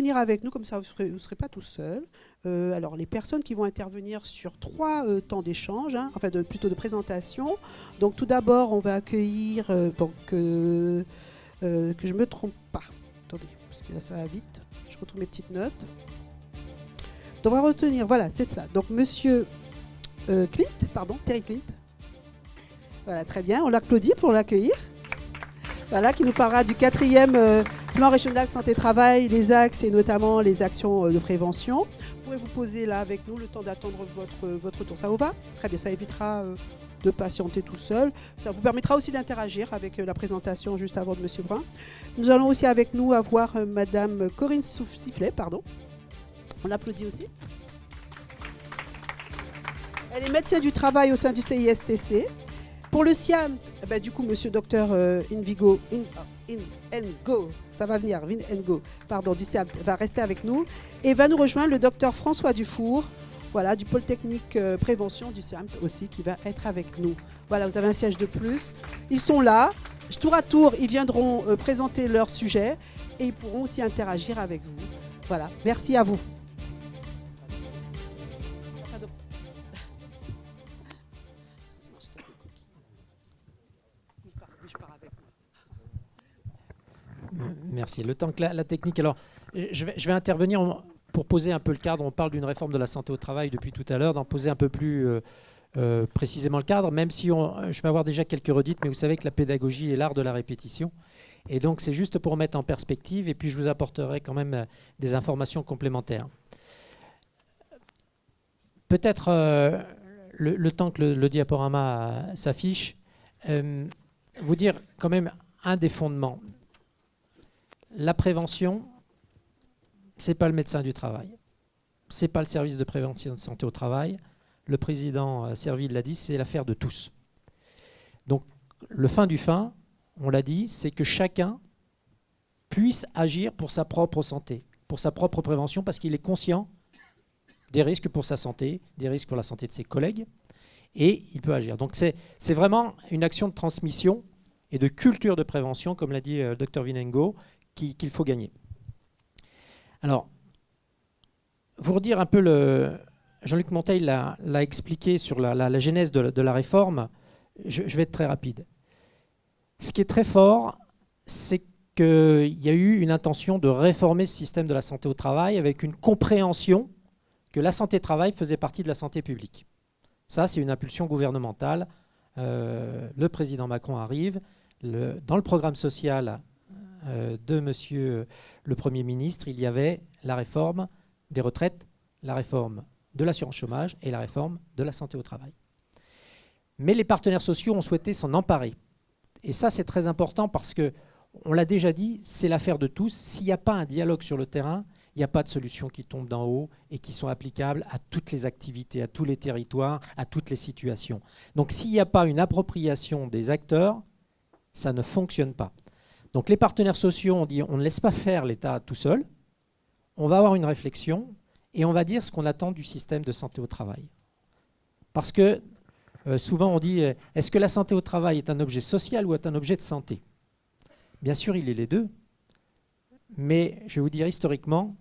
intervenir avec nous, comme ça vous ne serez pas tout seul. Alors les personnes qui vont intervenir sur 3 temps d'échange, hein, enfin plutôt de présentation. Donc tout d'abord, on va accueillir, que je ne me trompe pas. Attendez, parce que là ça va vite. Je retrouve mes petites notes. Donc on va retenir, voilà, c'est cela. Donc monsieur Terry Clint. Voilà, très bien, on l'applaudit pour l'accueillir. Voilà, qui nous parlera du 4e plan régional santé-travail, les axes et notamment les actions de prévention. Vous pourrez vous poser là avec nous le temps d'attendre votre tour. Ça vous va? Très bien, ça évitera de patienter tout seul. Ça vous permettra aussi d'interagir avec la présentation juste avant de M. Brun. Nous allons aussi avec nous avoir Madame Corinne Sifflet, pardon. On l'applaudit aussi. Elle est médecin du travail au sein du CISTC. Pour le SIAM, du coup, monsieur docteur Ngo, ça va venir, du SIAM va rester avec nous et va nous rejoindre le docteur François Dufour, voilà, du pôle technique prévention du SIAM aussi, qui va être avec nous. Voilà, vous avez un siège de plus. Ils sont là, tour à tour, ils viendront présenter leur sujet et ils pourront aussi interagir avec vous. Voilà, merci à vous. Merci. Le temps que la technique... Alors, je vais intervenir pour poser un peu le cadre. On parle d'une réforme de la santé au travail depuis tout à l'heure, d'en poser un peu plus précisément le cadre, même si je vais avoir déjà quelques redites, mais vous savez que la pédagogie est l'art de la répétition. Et donc, c'est juste pour mettre en perspective, et puis je vous apporterai quand même des informations complémentaires. Peut-être, le temps que le diaporama s'affiche, vous dire quand même un des fondements. La prévention, ce n'est pas le médecin du travail. Ce n'est pas le service de prévention de santé au travail. Le président Serville l'a dit, c'est l'affaire de tous. Donc, le fin du fin, on l'a dit, c'est que chacun puisse agir pour sa propre santé, pour sa propre prévention, parce qu'il est conscient des risques pour sa santé, des risques pour la santé de ses collègues, et il peut agir. Donc, c'est vraiment une action de transmission et de culture de prévention, comme l'a dit le Dr Vinengo, qu'il faut gagner. Alors, vous redire un peu, Jean-Luc Monteil l'a expliqué sur la genèse de la réforme, je vais être très rapide. Ce qui est très fort, c'est qu'il y a eu une intention de réformer ce système de la santé au travail avec une compréhension que la santé au travail faisait partie de la santé publique. Ça, c'est une impulsion gouvernementale. Le président Macron arrive. Dans le programme social de monsieur le Premier ministre, il y avait la réforme des retraites, la réforme de l'assurance chômage et la réforme de la santé au travail. Mais les partenaires sociaux ont souhaité s'en emparer. Et ça, c'est très important parce que, on l'a déjà dit, c'est l'affaire de tous. S'il n'y a pas un dialogue sur le terrain, il n'y a pas de solutions qui tombent d'en haut et qui sont applicables à toutes les activités, à tous les territoires, à toutes les situations. Donc s'il n'y a pas une appropriation des acteurs, ça ne fonctionne pas. Donc les partenaires sociaux ont dit on ne laisse pas faire l'État tout seul, on va avoir une réflexion et on va dire ce qu'on attend du système de santé au travail. Parce que souvent on dit est-ce que la santé au travail est un objet social ou est un objet de santé? Bien sûr, il est les deux, mais je vais vous dire historiquement,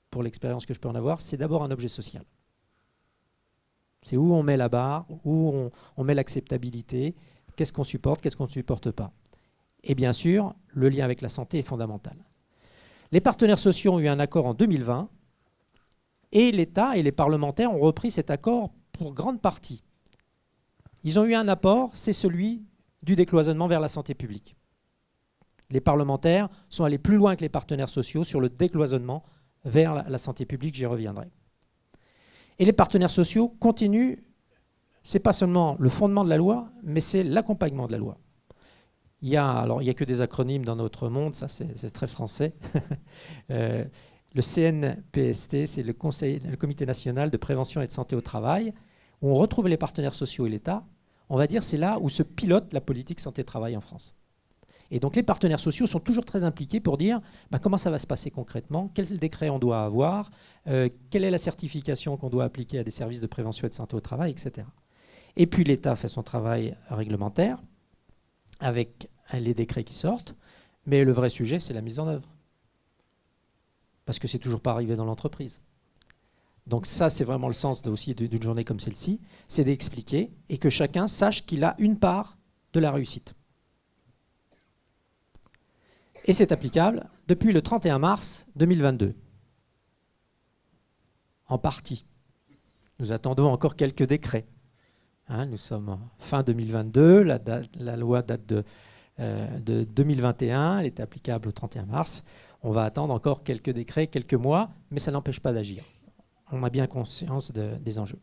pour l'expérience que je peux en avoir, c'est d'abord un objet social. C'est où on met la barre, où on met l'acceptabilité, qu'est-ce qu'on supporte, qu'est-ce qu'on ne supporte pas. Et bien sûr, le lien avec la santé est fondamental. Les partenaires sociaux ont eu un accord en 2020 et l'État et les parlementaires ont repris cet accord pour grande partie. Ils ont eu un apport, c'est celui du décloisonnement vers la santé publique. Les parlementaires sont allés plus loin que les partenaires sociaux sur le décloisonnement vers la santé publique, j'y reviendrai. Et les partenaires sociaux continuent, ce n'est pas seulement le fondement de la loi, mais c'est l'accompagnement de la loi. Il y a que des acronymes dans notre monde, ça c'est très français. Le CNPST, c'est le Comité national de prévention et de santé au travail, où on retrouve les partenaires sociaux et l'État. On va dire c'est là où se pilote la politique santé-travail en France. Et donc les partenaires sociaux sont toujours très impliqués pour dire comment ça va se passer concrètement, quel décret on doit avoir, quelle est la certification qu'on doit appliquer à des services de prévention et de santé au travail, etc. Et puis l'État fait son travail réglementaire avec les décrets qui sortent, mais le vrai sujet, c'est la mise en œuvre. parce que c'est toujours pas arrivé dans l'entreprise. Donc ça, c'est vraiment le sens aussi d'une journée comme celle-ci, c'est d'expliquer et que chacun sache qu'il a une part de la réussite. Et c'est applicable depuis le 31 mars 2022. En partie. Nous attendons encore quelques décrets. Nous sommes fin 2022, la loi date de 2021, elle est applicable au 31 mars. On va attendre encore quelques décrets, quelques mois, mais ça n'empêche pas d'agir. On a bien conscience des enjeux.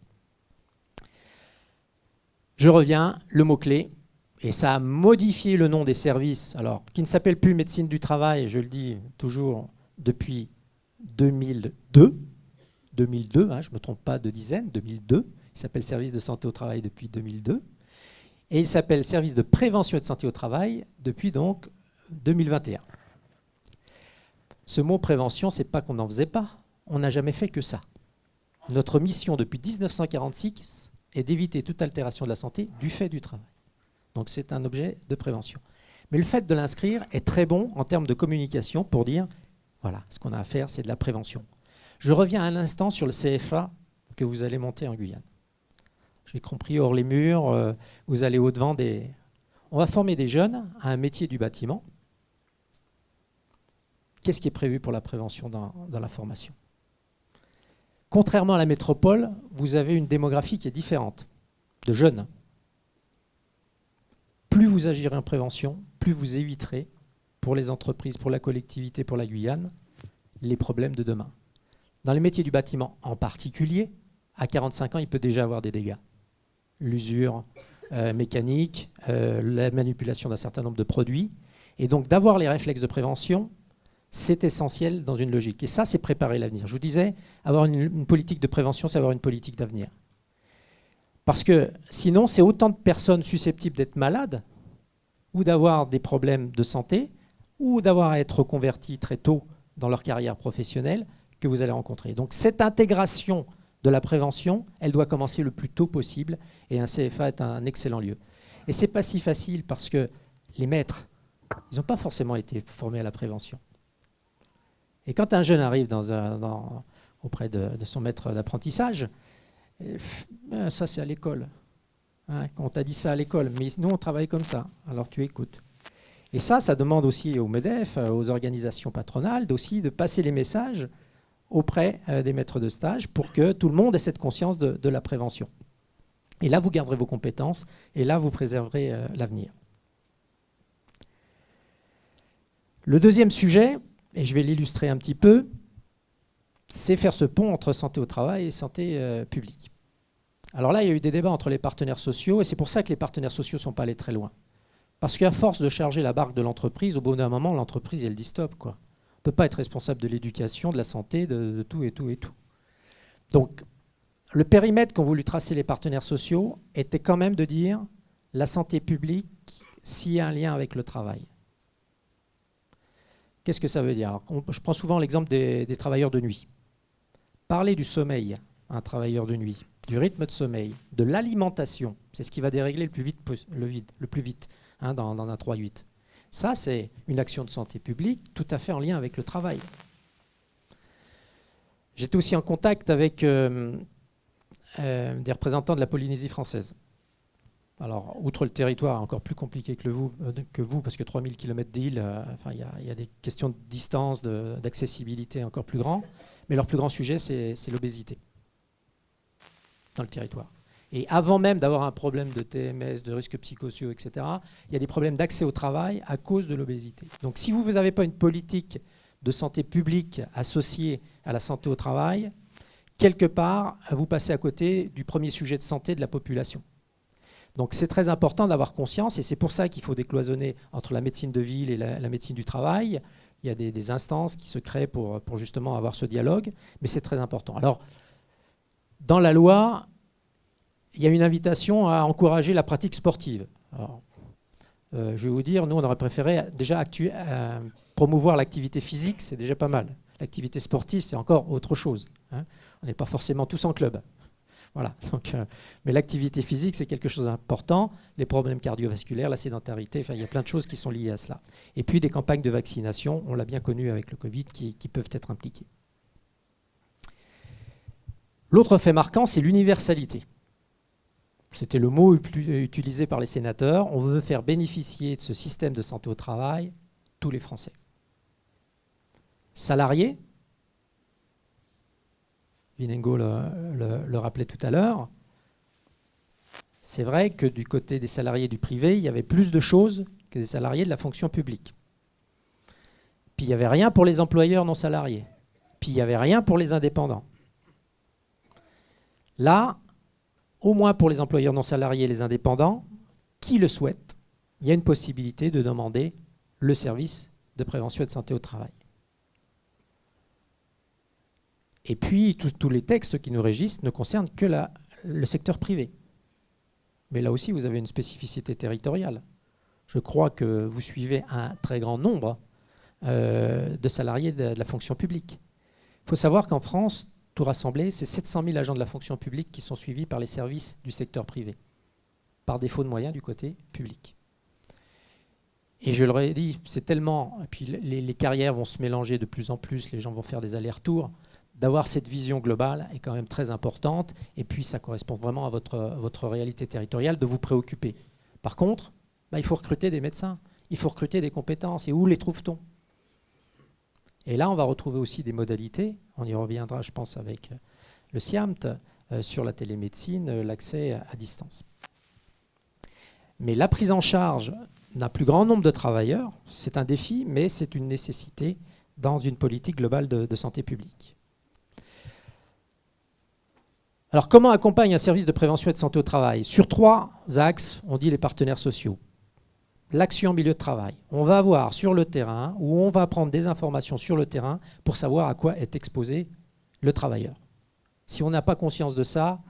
Je reviens, le mot-clé, et ça a modifié le nom des services, alors qui ne s'appelle plus médecine du travail, je le dis toujours depuis 2002, je ne me trompe pas de dizaine, 2002, il s'appelle service de santé au travail depuis 2002, et il s'appelle service de prévention et de santé au travail depuis donc 2021. Ce mot prévention, c'est pas qu'on n'en faisait pas, on n'a jamais fait que ça. Notre mission depuis 1946 est d'éviter toute altération de la santé du fait du travail. Donc c'est un objet de prévention. Mais le fait de l'inscrire est très bon en termes de communication pour dire, voilà, ce qu'on a à faire, c'est de la prévention. Je reviens un instant sur le CFA que vous allez monter en Guyane. J'ai compris, hors les murs, vous allez au-devant des... On va former des jeunes à un métier du bâtiment. Qu'est-ce qui est prévu pour la prévention dans la formation ? Contrairement à la métropole, vous avez une démographie qui est différente, de jeunes. Plus vous agirez en prévention, plus vous éviterez, pour les entreprises, pour la collectivité, pour la Guyane, les problèmes de demain. Dans les métiers du bâtiment en particulier, à 45 ans, il peut déjà avoir des dégâts. L'usure mécanique, la manipulation d'un certain nombre de produits. Et donc d'avoir les réflexes de prévention, c'est essentiel dans une logique. Et ça, c'est préparer l'avenir. Je vous disais, avoir une politique de prévention, c'est avoir une politique d'avenir. Parce que sinon, c'est autant de personnes susceptibles d'être malades ou d'avoir des problèmes de santé ou d'avoir à être reconvertis très tôt dans leur carrière professionnelle que vous allez rencontrer. Donc cette intégration de la prévention, elle doit commencer le plus tôt possible et un CFA est un excellent lieu. Et ce n'est pas si facile parce que les maîtres, ils n'ont pas forcément été formés à la prévention. Et quand un jeune arrive auprès de son maître d'apprentissage, ça c'est à l'école. On t'a dit ça à l'école, mais nous on travaille comme ça, alors tu écoutes. Et ça demande aussi au MEDEF, aux organisations patronales, aussi de passer les messages auprès des maîtres de stage pour que tout le monde ait cette conscience de la prévention. Et là, vous garderez vos compétences et là, vous préserverez l'avenir. Le deuxième sujet, et je vais l'illustrer un petit peu, c'est faire ce pont entre santé au travail et santé publique. Alors là, il y a eu des débats entre les partenaires sociaux et c'est pour ça que les partenaires sociaux ne sont pas allés très loin. Parce qu'à force de charger la barque de l'entreprise, au bout d'un moment, l'entreprise, elle dit stop, quoi. On ne peut pas être responsable de l'éducation, de la santé, de tout et tout et tout. Donc, le périmètre qu'ont voulu tracer les partenaires sociaux était quand même de dire la santé publique s'il y a un lien avec le travail. Qu'est-ce que ça veut dire? Alors, je prends souvent l'exemple des travailleurs de nuit. Parler du sommeil, un travailleur de nuit, du rythme de sommeil, de l'alimentation, c'est ce qui va dérégler le plus vite dans un 3-8. Ça, c'est une action de santé publique tout à fait en lien avec le travail. J'étais aussi en contact avec des représentants de la Polynésie française. Alors, outre le territoire, encore plus compliqué que vous parce que 3000 km d'île, il y a des questions de distance, d'accessibilité encore plus grands. Mais leur plus grand sujet, c'est l'obésité dans le territoire. Et avant même d'avoir un problème de TMS, de risques psychosociaux, etc., il y a des problèmes d'accès au travail à cause de l'obésité. Donc si vous n'avez pas une politique de santé publique associée à la santé au travail, quelque part, vous passez à côté du premier sujet de santé de la population. Donc c'est très important d'avoir conscience, et c'est pour ça qu'il faut décloisonner entre la médecine de ville et la médecine du travail. Il y a des instances qui se créent pour justement avoir ce dialogue, mais c'est très important. Alors, dans la loi, il y a une invitation à encourager la pratique sportive. Alors, je vais vous dire, nous, on aurait préféré déjà promouvoir l'activité physique, c'est déjà pas mal. L'activité sportive, c'est encore autre chose. On n'est pas forcément tous en club. Voilà. Donc, mais l'activité physique, c'est quelque chose d'important. Les problèmes cardiovasculaires, la sédentarité, il y a plein de choses qui sont liées à cela. Et puis des campagnes de vaccination, on l'a bien connu avec le Covid, qui peuvent être impliquées. L'autre fait marquant, c'est l'universalité. C'était le mot utilisé par les sénateurs. On veut faire bénéficier de ce système de santé au travail tous les Français. Salariés, Vinengo le rappelait tout à l'heure, c'est vrai que du côté des salariés du privé, il y avait plus de choses que des salariés de la fonction publique. Puis il n'y avait rien pour les employeurs non salariés. Puis il n'y avait rien pour les indépendants. Là, au moins pour les employeurs non salariés et les indépendants, qui le souhaitent, il y a une possibilité de demander le service de prévention et de santé au travail. Et puis, tous les textes qui nous régissent ne concernent que le secteur privé. Mais là aussi, vous avez une spécificité territoriale. Je crois que vous suivez un très grand nombre de salariés de la fonction publique. Il faut savoir qu'en France, tout rassemblé, c'est 700 000 agents de la fonction publique qui sont suivis par les services du secteur privé, par défaut de moyens du côté public. Et je leur ai dit, c'est tellement... Et puis les carrières vont se mélanger de plus en plus, les gens vont faire des allers-retours. D'avoir cette vision globale est quand même très importante, et puis ça correspond vraiment à votre réalité territoriale de vous préoccuper. Par contre, il faut recruter des médecins, il faut recruter des compétences, et où les trouve-t-on? Et là, on va retrouver aussi des modalités, on y reviendra, je pense, avec le SIAMT, sur la télémédecine, l'accès à distance. Mais la prise en charge d'un plus grand nombre de travailleurs, c'est un défi, mais c'est une nécessité dans une politique globale de santé publique. Alors, comment accompagne un service de prévention et de santé au travail? Sur 3 axes, on dit les partenaires sociaux. L'action en milieu de travail. On va voir sur le terrain, ou on va prendre des informations sur le terrain pour savoir à quoi est exposé le travailleur. Si on n'a pas conscience de ça,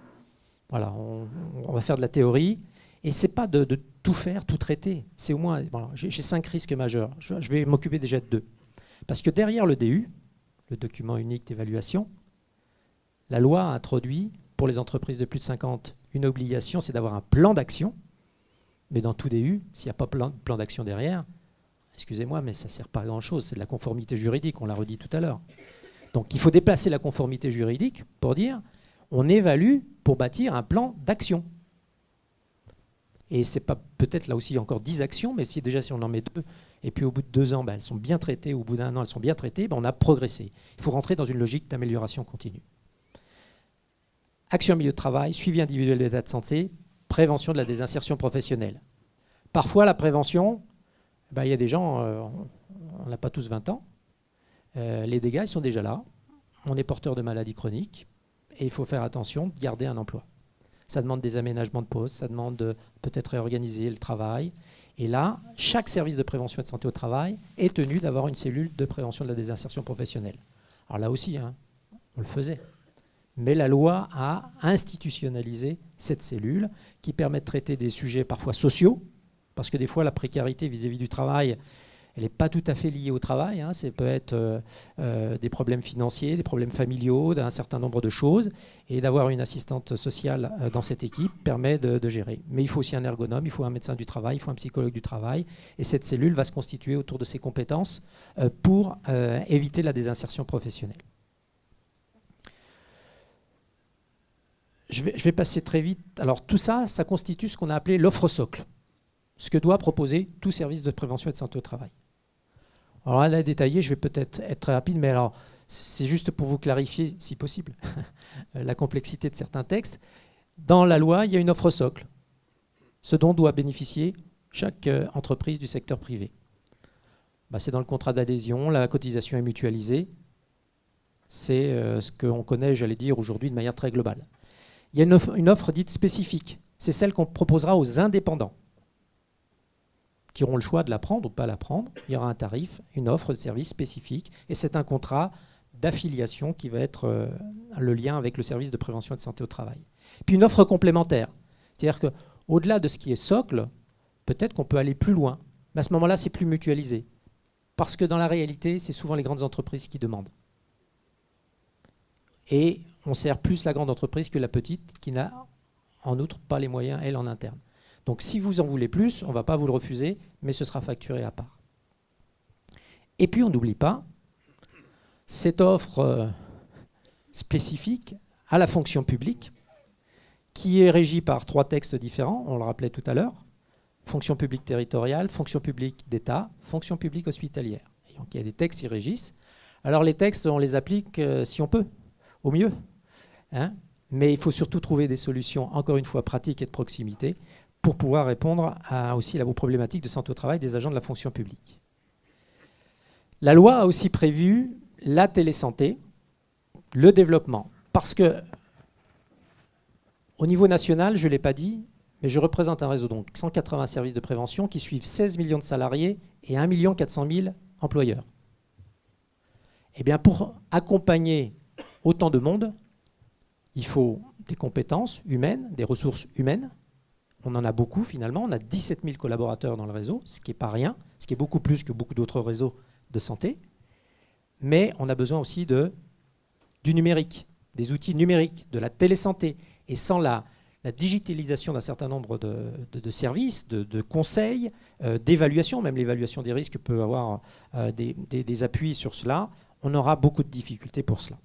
voilà, on va faire de la théorie. Et ce n'est pas de tout faire, tout traiter. C'est au moins, voilà, j'ai 5 risques majeurs. Je vais m'occuper déjà de 2. Parce que derrière le DU, le document unique d'évaluation, la loi a introduit pour les entreprises de plus de 50 une obligation, c'est d'avoir un plan d'action. Mais dans tout DU, s'il n'y a pas plan d'action derrière, excusez-moi, mais ça ne sert pas à grand-chose. C'est de la conformité juridique, on l'a redit tout à l'heure. Donc il faut déplacer la conformité juridique pour dire on évalue pour bâtir un plan d'action. Et ce n'est pas peut-être là aussi encore 10 actions, mais si on en met 2, et puis au bout de 2 ans, elles sont bien traitées, au bout d'1 an, elles sont bien traitées, on a progressé. Il faut rentrer dans une logique d'amélioration continue. Action en milieu de travail, suivi individuel de l'état de santé, prévention de la désinsertion professionnelle. Parfois, la prévention, il y a des gens, on n'a pas tous 20 ans, les dégâts ils sont déjà là, on est porteur de maladies chroniques, et il faut faire attention de garder un emploi. Ça demande des aménagements de poste, ça demande de peut-être réorganiser le travail. Et là, chaque service de prévention et de santé au travail est tenu d'avoir une cellule de prévention de la désinsertion professionnelle. Alors là aussi, on le faisait. Mais la loi a institutionnalisé cette cellule qui permet de traiter des sujets parfois sociaux, parce que des fois la précarité vis-à-vis du travail, elle n'est pas tout à fait liée au travail. Ça peut être des problèmes financiers, des problèmes familiaux, d'un certain nombre de choses. Et d'avoir une assistante sociale dans cette équipe permet de gérer. Mais il faut aussi un ergonome, il faut un médecin du travail, il faut un psychologue du travail. Et cette cellule va se constituer autour de ses compétences pour éviter la désinsertion professionnelle. Je vais passer très vite. Alors tout ça, ça constitue ce qu'on a appelé l'offre socle, ce que doit proposer tout service de prévention et de santé au travail. Alors là, détaillé, je vais peut-être être très rapide, mais alors c'est juste pour vous clarifier, si possible, la complexité de certains textes. Dans la loi, il y a une offre socle, ce dont doit bénéficier chaque entreprise du secteur privé. C'est dans le contrat d'adhésion, la cotisation est mutualisée. C'est ce qu'on connaît, j'allais dire, aujourd'hui de manière très globale. Il y a une offre dite spécifique. C'est celle qu'on proposera aux indépendants qui auront le choix de la prendre ou pas la prendre. Il y aura un tarif, une offre de service spécifique. Et c'est un contrat d'affiliation qui va être le lien avec le service de prévention et de santé au travail. Puis une offre complémentaire. C'est-à-dire qu'au-delà de ce qui est socle, peut-être qu'on peut aller plus loin. Mais à ce moment-là, c'est plus mutualisé. Parce que dans la réalité, c'est souvent les grandes entreprises qui demandent. Et on sert plus la grande entreprise que la petite, qui n'a en outre pas les moyens, elle, en interne. Donc si vous en voulez plus, on ne va pas vous le refuser, mais ce sera facturé à part. Et puis on n'oublie pas cette offre spécifique à la fonction publique, qui est régie par 3 textes différents, on le rappelait tout à l'heure: fonction publique territoriale, fonction publique d'État, fonction publique hospitalière. Et donc il y a des textes qui régissent. Alors les textes, on les applique si on peut, au mieux. Hein, mais il faut surtout trouver des solutions, encore une fois, pratiques et de proximité, pour pouvoir répondre aussi aux problématiques de santé au travail des agents de la fonction publique. La loi a aussi prévu la télésanté, le développement. Parce que, au niveau national, je ne l'ai pas dit, mais je représente un réseau, donc 180 services de prévention qui suivent 16 millions de salariés et 1 400 000 employeurs. Eh bien, pour accompagner autant de monde, il faut des compétences humaines, des ressources humaines. On en a beaucoup finalement, on a 17 000 collaborateurs dans le réseau, ce qui n'est pas rien, ce qui est beaucoup plus que beaucoup d'autres réseaux de santé. Mais on a besoin aussi du numérique, des outils numériques, de la télésanté. Et sans la digitalisation d'un certain nombre de services, de conseils, d'évaluation, même l'évaluation des risques peut avoir des appuis sur cela, on aura beaucoup de difficultés pour cela.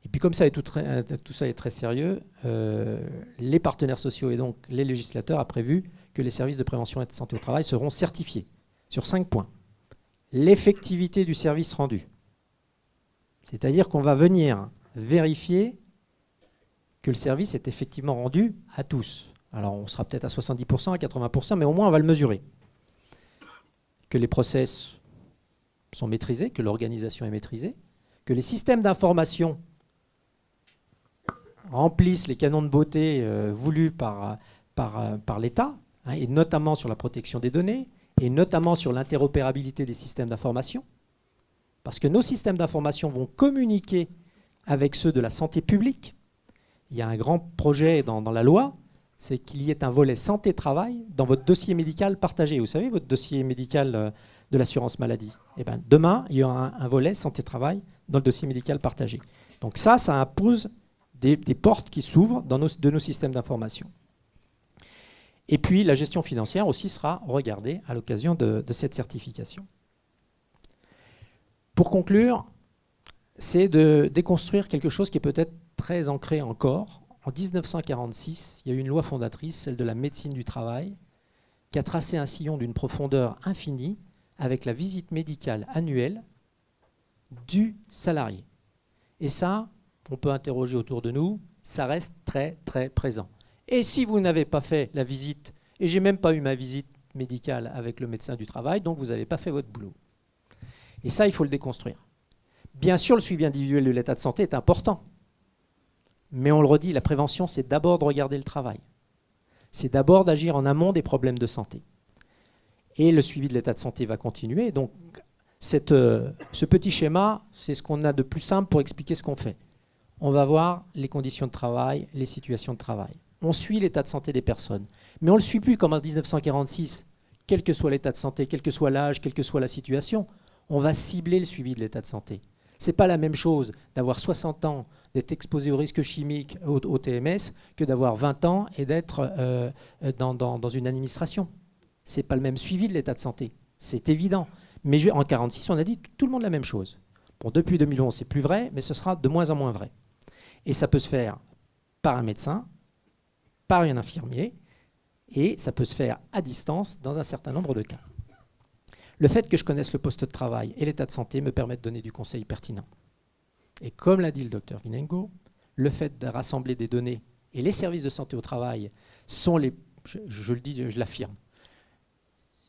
Et puis comme ça, tout ça est très sérieux, les partenaires sociaux et donc les législateurs ont prévu que les services de prévention et de santé au travail seront certifiés sur 5 points. L'effectivité du service rendu. C'est-à-dire qu'on va venir vérifier que le service est effectivement rendu à tous. Alors on sera peut-être à 70%, à 80%, mais au moins on va le mesurer. Que les process sont maîtrisés, que l'organisation est maîtrisée, que les systèmes d'information remplissent les canons de beauté voulus par l'État, hein, et notamment sur la protection des données, et notamment sur l'interopérabilité des systèmes d'information, parce que nos systèmes d'information vont communiquer avec ceux de la santé publique. Il y a un grand projet dans la loi, c'est qu'il y ait un volet santé-travail dans votre dossier médical partagé. Vous savez, votre dossier médical de l'assurance maladie. Eh bien, demain, il y aura un volet santé-travail dans le dossier médical partagé. Donc ça impose des portes qui s'ouvrent de nos systèmes d'information. Et puis, la gestion financière aussi sera regardée à l'occasion de cette certification. Pour conclure, c'est de déconstruire quelque chose qui est peut-être très ancré encore. En 1946, il y a eu une loi fondatrice, celle de la médecine du travail, qui a tracé un sillon d'une profondeur infinie avec la visite médicale annuelle du salarié. Et ça, on peut interroger autour de nous, ça reste très très présent. Et si vous n'avez pas fait la visite, et j'ai même pas eu ma visite médicale avec le médecin du travail, donc vous n'avez pas fait votre boulot. Et ça, il faut le déconstruire. Bien sûr, le suivi individuel de l'état de santé est important. Mais on le redit, la prévention, c'est d'abord de regarder le travail. C'est d'abord d'agir en amont des problèmes de santé. Et le suivi de l'état de santé va continuer. Donc, ce petit schéma, c'est ce qu'on a de plus simple pour expliquer ce qu'on fait. On va voir les conditions de travail, les situations de travail. On suit l'état de santé des personnes. Mais on ne le suit plus comme en 1946, quel que soit l'état de santé, quel que soit l'âge, quelle que soit la situation. On va cibler le suivi de l'état de santé. Ce n'est pas la même chose d'avoir 60 ans, d'être exposé aux risques chimiques, au TMS, que d'avoir 20 ans et d'être dans une administration. Ce n'est pas le même suivi de l'état de santé. C'est évident. Mais en 1946, on a dit tout le monde la même chose. Bon, depuis 2011, c'est plus vrai, mais ce sera de moins en moins vrai. Et ça peut se faire par un médecin, par un infirmier, et ça peut se faire à distance dans un certain nombre de cas. Le fait que je connaisse le poste de travail et l'état de santé me permet de donner du conseil pertinent. Et comme l'a dit le docteur Vinengo, le fait de rassembler des données, et les services de santé au travail sont je le dis, je l'affirme,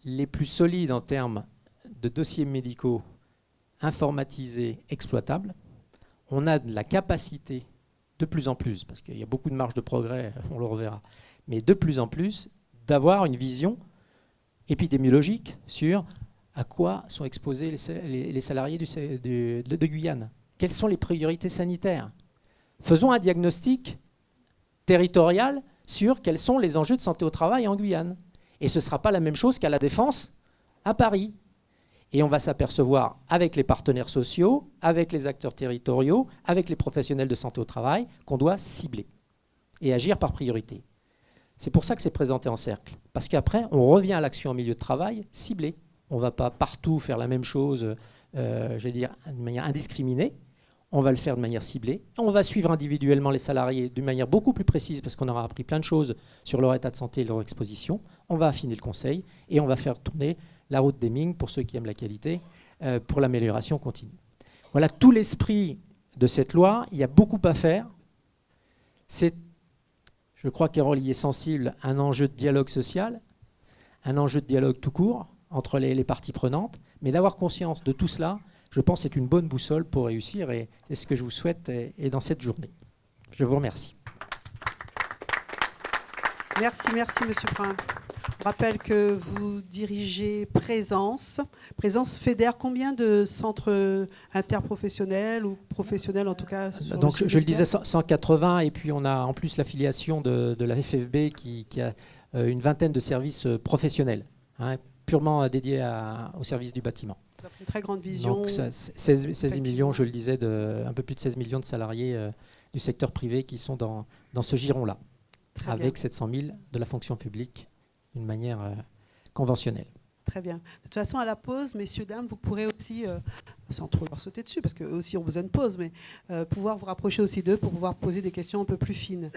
les plus solides en termes de dossiers médicaux informatisés, exploitables. On a de la capacité, de plus en plus, parce qu'il y a beaucoup de marge de progrès, on le reverra, mais de plus en plus, d'avoir une vision épidémiologique sur à quoi sont exposés les salariés de Guyane. Quelles sont les priorités sanitaires? Faisons un diagnostic territorial sur quels sont les enjeux de santé au travail en Guyane. Et ce ne sera pas la même chose qu'à La Défense, à Paris. Et on va s'apercevoir avec les partenaires sociaux, avec les acteurs territoriaux, avec les professionnels de santé au travail, qu'on doit cibler et agir par priorité. C'est pour ça que c'est présenté en cercle. Parce qu'après, on revient à l'action en milieu de travail ciblée. On ne va pas partout faire la même chose, de manière indiscriminée. On va le faire de manière ciblée. On va suivre individuellement les salariés d'une manière beaucoup plus précise parce qu'on aura appris plein de choses sur leur état de santé et leur exposition. On va affiner le conseil et on va faire tourner la route des Ming, pour ceux qui aiment la qualité, pour l'amélioration continue. Voilà tout l'esprit de cette loi. Il y a beaucoup à faire. C'est, je crois qu'Erol y est sensible, un enjeu de dialogue social, un enjeu de dialogue tout court entre les parties prenantes, mais d'avoir conscience de tout cela, je pense, c'est une bonne boussole pour réussir et c'est ce que je vous souhaite et dans cette journée. Je vous remercie. Merci, Monsieur Brun. Je rappelle que vous dirigez Présence. Présence fédère combien de centres interprofessionnels ou professionnels en tout cas? Donc je le disais, 180, et puis on a en plus l'affiliation de la FFB qui a une vingtaine de services professionnels, purement dédiés au service du bâtiment. Une très grande vision. Donc 16 millions, je le disais, un peu plus de 16 millions de salariés du secteur privé qui sont dans ce giron-là, avec 700 000 de la fonction publique d'une manière conventionnelle. Très bien. De toute façon, à la pause, messieurs, dames, vous pourrez aussi, sans trop leur sauter dessus, parce qu'eux aussi ont besoin de pause, mais pouvoir vous rapprocher aussi d'eux pour pouvoir poser des questions un peu plus fines.